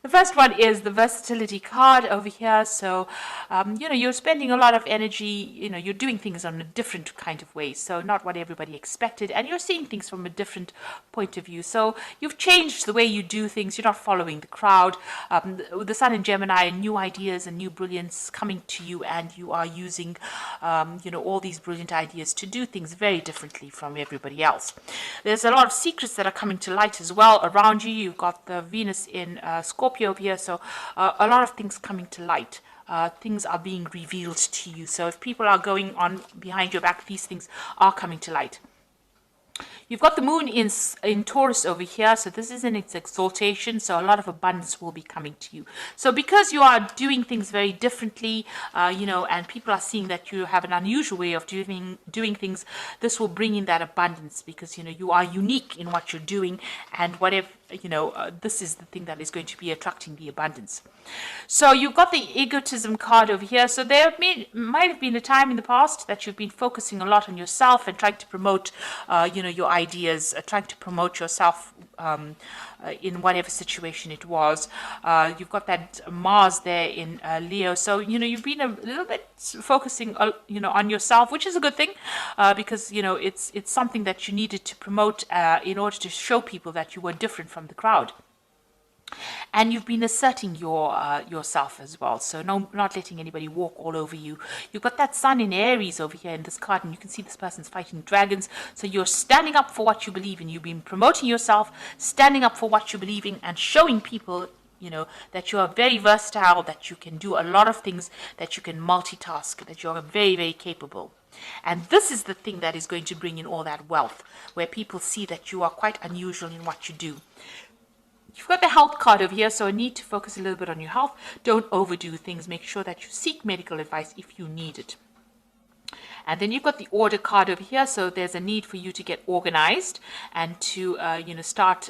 The first one is the versatility card over here. So, you're spending a lot of energy, you're doing things on a different kind of way. So not what everybody expected. And you're seeing things from a different point of view. So you've changed the way you do things. You're not following the crowd. The Sun in Gemini, new ideas and new brilliance coming to you. And you are using, all these brilliant ideas to do things very differently from everybody else. There's a lot of secrets that are coming to light as well around you. You've got the Venus in Scorpio over here, so a lot of things coming to light. Things are being revealed to you. So if people are going on behind your back, these things are coming to light. You've got the moon in Taurus over here, so this is in its exaltation, so a lot of abundance will be coming to you. So because you are doing things very differently, and people are seeing that you have an unusual way of doing things, this will bring in that abundance because, you are unique in what you're doing, and whatever, this is the thing that is going to be attracting the abundance. So you've got the egotism card over here. So there might have been a time in the past that you've been focusing a lot on yourself and trying to promote, your ideas, trying to promote yourself in whatever situation it was. You've got that Mars there in Leo. So, you've been a little bit focusing, on yourself, which is a good thing because, it's something that you needed to promote in order to show people that you were different from the crowd. And you've been asserting yourself as well. So not letting anybody walk all over you. You've got that Sun in Aries over here in this card, and you can see this person's fighting dragons. So you're standing up for what you believe in. You've been promoting yourself, standing up for what you believe in, and showing people, that you are very versatile, that you can do a lot of things, that you can multitask, that you're very, very capable. And this is the thing that is going to bring in all that wealth, where people see that you are quite unusual in what you do. You've got the health card over here, so I need to focus a little bit on your health. Don't overdo things. Make sure that you seek medical advice if you need it. And then you've got the order card over here, so there's a need for you to get organized and to, start,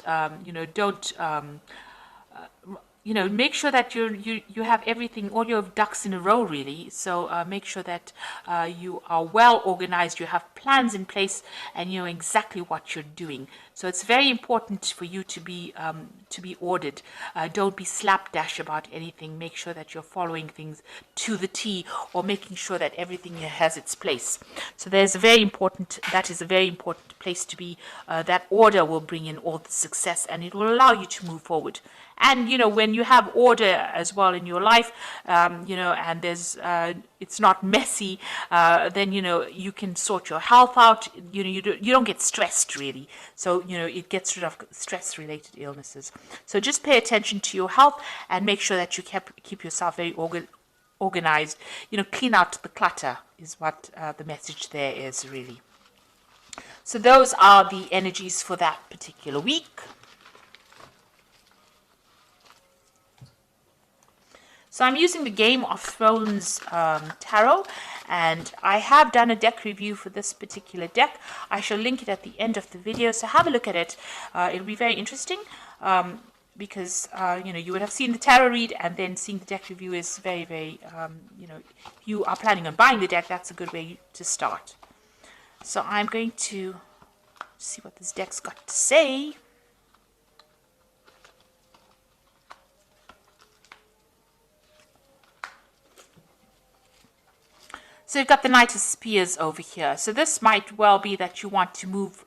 make sure that you have everything, all your ducks in a row, really. So make sure that you are well organized, you have plans in place, and you know exactly what you're doing. So it's very important for you to be ordered. Don't be slapdash about anything. Make sure that you're following things to the T, or making sure that everything has its place. So that is a very important place to be. That order will bring in all the success, and it will allow you to move forward. And when you have order as well in your life, and there's it's not messy, then you can sort your health out. You don't get stressed, really. So it gets rid of stress-related illnesses. So just pay attention to your health and make sure that you keep yourself very organized. Clean out the clutter is what the message there is, really. So those are the energies for that particular week. So I'm using the Game of Thrones tarot, and I have done a deck review for this particular deck. I shall link it at the end of the video, so have a look at it. It'll be very interesting because you would have seen the tarot read, and then seeing the deck review is very, very, if you are planning on buying the deck, that's a good way to start. So I'm going to see what this deck's got to say. So you've got the Knight of Spears over here. So this might well be that you want to move,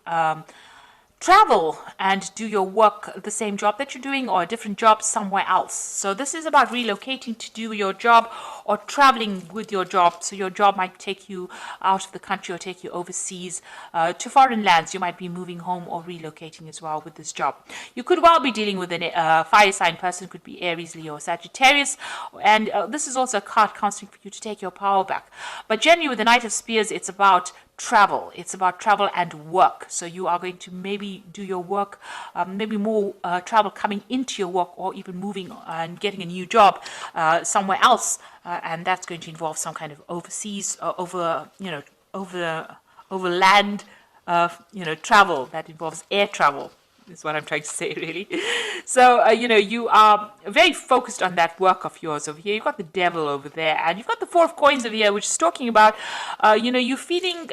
travel and do your work, the same job that you're doing, or a different job somewhere else. So this is about relocating to do your job, or traveling with your job. So your job might take you out of the country or take you overseas to foreign lands. You might be moving home or relocating as well with this job. You could well be dealing with a fire sign person, could be Aries, Leo, or Sagittarius. And this is also a card counseling for you to take your power back. But generally with the Knight of Spears, it's about travel. It's about travel and work. So you are going to maybe do your work, maybe more travel coming into your work, or even moving and getting a new job somewhere else, and that's going to involve some kind of overseas, overland, travel that involves air travel. Is what I'm trying to say, really. So, you are very focused on that work of yours over here. You've got the Devil over there, and you've got the Four of Coins over here, which is talking about, you feeling,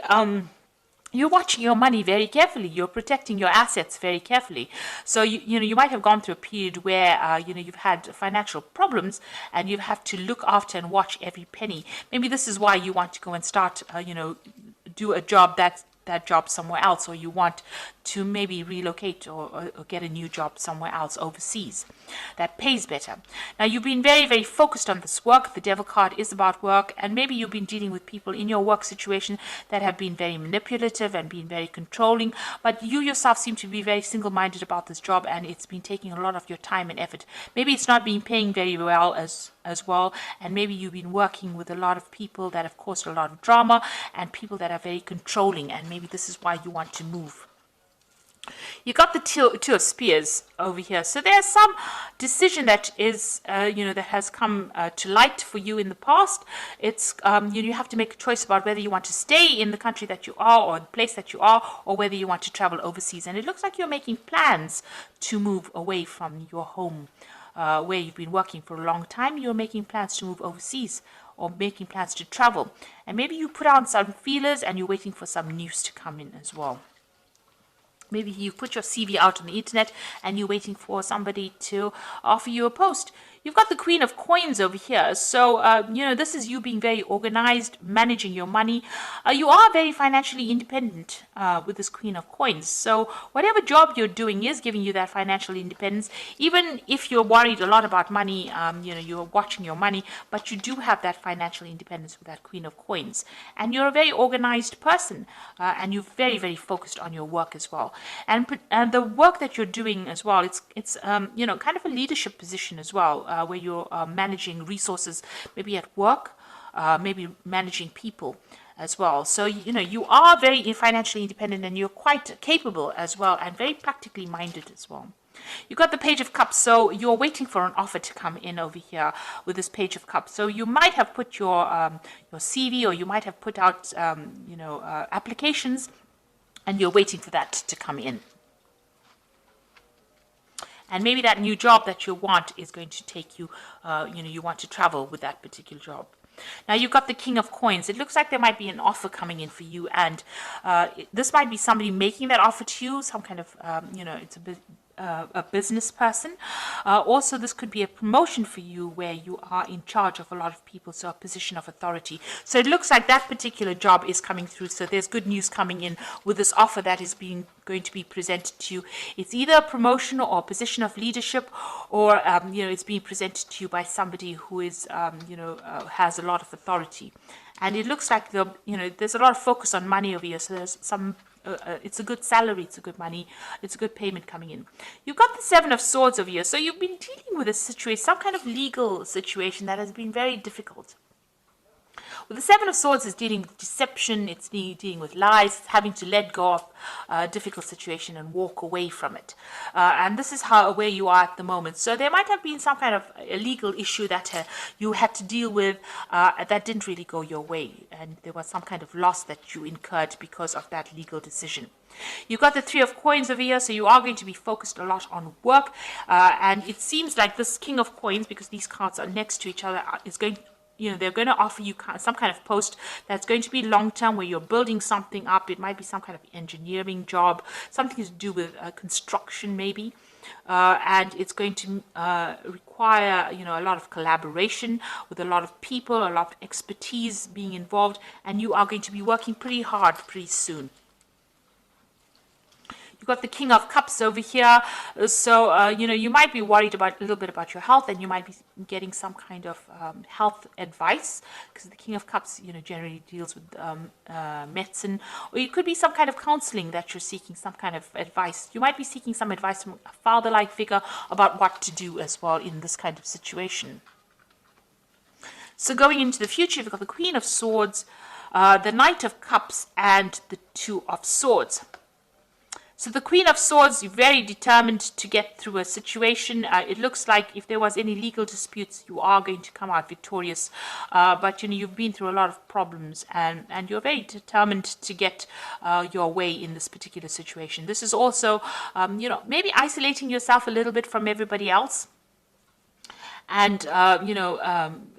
you're watching your money very carefully. You're protecting your assets very carefully. So you might have gone through a period where you've had financial problems, and you have to look after and watch every penny. Maybe this is why you want to go and start do a job that job somewhere else, or you want to maybe relocate or get a new job somewhere else overseas that pays better. Now, you've been very, very focused on this work. The devil card is about work, and maybe you've been dealing with people in your work situation that have been very manipulative and been very controlling, but you yourself seem to be very single-minded about this job, and it's been taking a lot of your time and effort. Maybe it's not been paying very well as well, and maybe you've been working with a lot of people that have caused a lot of drama and people that are very controlling, and maybe this is why you want to move. You got the two of spears over here, so there's some decision that is that has come to light for you in the past. It's you have to make a choice about whether you want to stay in the country that you are, or the place that you are, or whether you want to travel overseas. And it looks like you're making plans to move away from your home where you've been working for a long time. You're making plans to move overseas, or making plans to travel, and maybe you put out some feelers and you're waiting for some news to come in as well. Maybe you put your CV out on the internet and you're waiting for somebody to offer you a post. You've got the Queen of Coins over here. So, this is you being very organized, managing your money. You are very financially independent with this Queen of Coins. So, whatever job you're doing is giving you that financial independence. Even if you're worried a lot about money, you're watching your money, but you do have that financial independence with that Queen of Coins. And you're a very organized person, and you're very, very focused on your work as well. And the work that you're doing as well, it's kind of a leadership position as well, where you're managing resources, maybe at work, maybe managing people as well. So, you are very financially independent, and you're quite capable as well, and very practically minded as well. You got the Page of Cups, so you're waiting for an offer to come in over here with this Page of Cups. So you might have put your CV, or you might have put out applications, and you're waiting for that to come in. And maybe that new job that you want is going to take you, you want to travel with that particular job. Now, you've got the King of Coins. It looks like there might be an offer coming in for you, and this might be somebody making that offer to you, some kind of, it's a business person. Also, this could be a promotion for you where you are in charge of a lot of people, so a position of authority. So it looks like that particular job is coming through. So there's good news coming in with this offer that is going to be presented to you. It's either a promotion or a position of leadership, or it's being presented to you by somebody who is has a lot of authority. And it looks like there's a lot of focus on money over here. So there's some. It's a good salary, it's a good money, it's a good payment coming in. You've got the Seven of Swords over here. So you've been dealing with a situation, some kind of legal situation that has been very difficult. Well, the Seven of Swords is dealing with deception, it's dealing with lies, it's having to let go of a difficult situation and walk away from it. And this is where you are at the moment. So there might have been some kind of a legal issue that you had to deal with that didn't really go your way. And there was some kind of loss that you incurred because of that legal decision. You've got the Three of Coins over here, so you are going to be focused a lot on work. And it seems like this King of Coins, because these cards are next to each other, is going to they're going to offer you some kind of post that's going to be long-term, where you're building something up. It might be some kind of engineering job, something to do with construction maybe. And it's going to require, a lot of collaboration with a lot of people, a lot of expertise being involved, and you are going to be working pretty hard pretty soon. You've got the King of Cups over here. So, you might be worried a little bit about your health, and you might be getting some kind of health advice, because the King of Cups, generally deals with medicine, or it could be some kind of counseling that you're seeking, some kind of advice. You might be seeking some advice from a father-like figure about what to do as well in this kind of situation. So going into the future, you've got the Queen of Swords, the Knight of Cups, and the Two of Swords. So the Queen of Swords, you're very determined to get through a situation. It looks like if there was any legal disputes, you are going to come out victorious. But, you've been through a lot of problems, and you're very determined to get your way in this particular situation. This is also, maybe isolating yourself a little bit from everybody else. and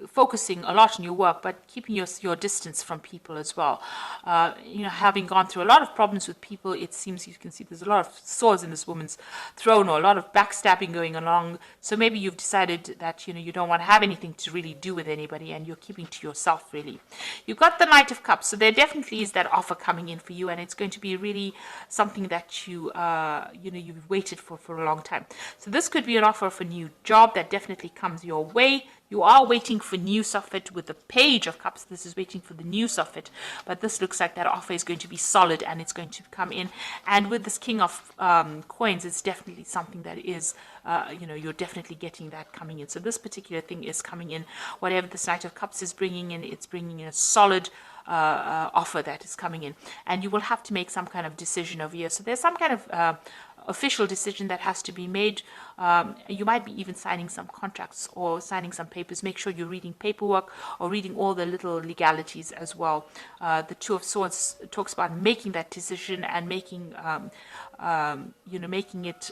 focusing a lot on your work, but keeping your distance from people as well. Having gone through a lot of problems with people, it seems you can see there's a lot of swords in this woman's throne, or a lot of backstabbing going along. So maybe you've decided that you don't want to have anything to really do with anybody, and you're keeping to yourself really. You've got the Knight of Cups, so there definitely is that offer coming in for you, and it's going to be really something that you've waited for a long time. So this could be an offer of a new job that definitely comes your way. You are waiting for news of it with the Page of Cups. This is waiting for the news of it. But this looks like that offer is going to be solid, and it's going to come in. And with this King of Coins, it's definitely something that is, you're definitely getting that coming in. So this particular thing is coming in. Whatever this Knight of Cups is bringing in, it's bringing in a solid offer that is coming in. And you will have to make some kind of decision over here. So there's some kind of official decision that has to be made. You might be even signing some contracts or signing some papers. Make sure you're reading paperwork or reading all the little legalities as well. The Two of Swords talks about making that decision and making it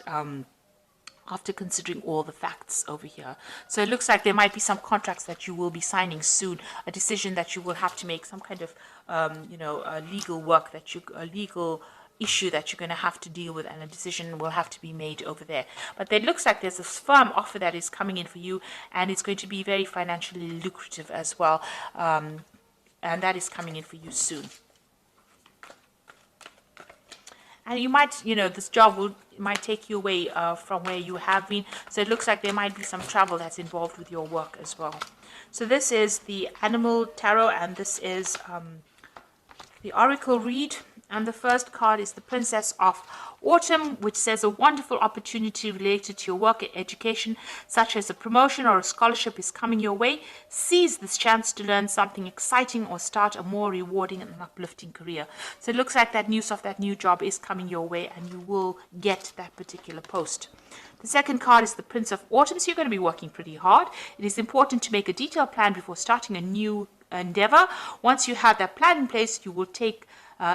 after considering all the facts over here. So it looks like there might be some contracts that you will be signing soon, a decision that you will have to make, some kind of legal work a legal issue that you're going to have to deal with, and a decision will have to be made over there. But it looks like there's a firm offer that is coming in for you, and it's going to be very financially lucrative as well, and that is coming in for you soon. And you might, this job might take you away from where you have been. So it looks like there might be some travel that's involved with your work as well. So this is the Animal Tarot, and this is the Oracle read. And the first card is the Princess of Autumn, which says a wonderful opportunity related to your work and education, such as a promotion or a scholarship, is coming your way. Seize this chance to learn something exciting or start a more rewarding and uplifting career. So it looks like that news of that new job is coming your way, and you will get that particular post. The second card is the Prince of Autumn, so you're going to be working pretty hard. It is important to make a detailed plan before starting a new endeavor. Once you have that plan in place, you will take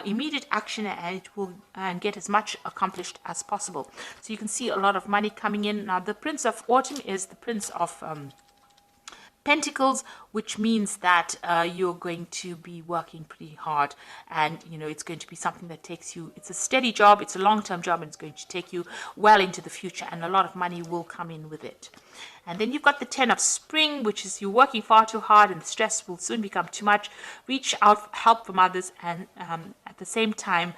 immediate action, and it will get as much accomplished as possible. So you can see a lot of money coming in. Now the Prince of Autumn is the Prince of Pentacles, which means that you're going to be working pretty hard, and it's going to be something that takes you, it's a steady job, it's a long-term job, and it's going to take you well into the future, and a lot of money will come in with it. And then you've got the Ten of Spring, which is you're working far too hard and the stress will soon become too much. Reach out for help from others, and at the same time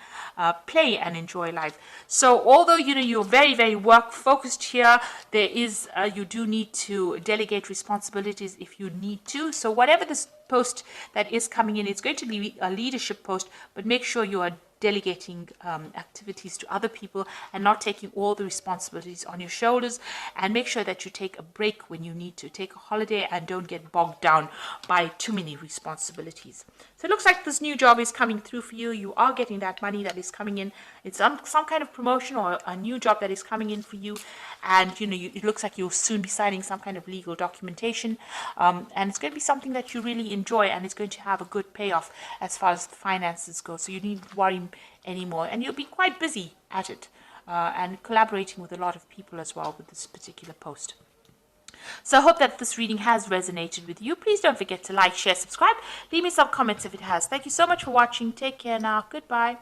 play and enjoy life. So although you're very, very work focused here, there is you do need to delegate responsibilities if you need to. So whatever this post that is coming in, it's going to be a leadership post, but make sure you are delegating activities to other people and not taking all the responsibilities on your shoulders, and make sure that you take a break when you need to. Take a holiday and don't get bogged down by too many responsibilities. So it looks like this new job is coming through for you. You are getting that money that is coming in. It's some kind of promotion or a new job that is coming in for you, and it looks like you'll soon be signing some kind of legal documentation, and it's going to be something that you really enjoy, and it's going to have a good payoff as far as the finances go. So you needn't worry anymore, and you'll be quite busy at it, and collaborating with a lot of people as well with this particular post. So I hope that this reading has resonated with you. Please don't forget to like, share, subscribe. Leave me some comments if it has. Thank you so much for watching. Take care now. Goodbye.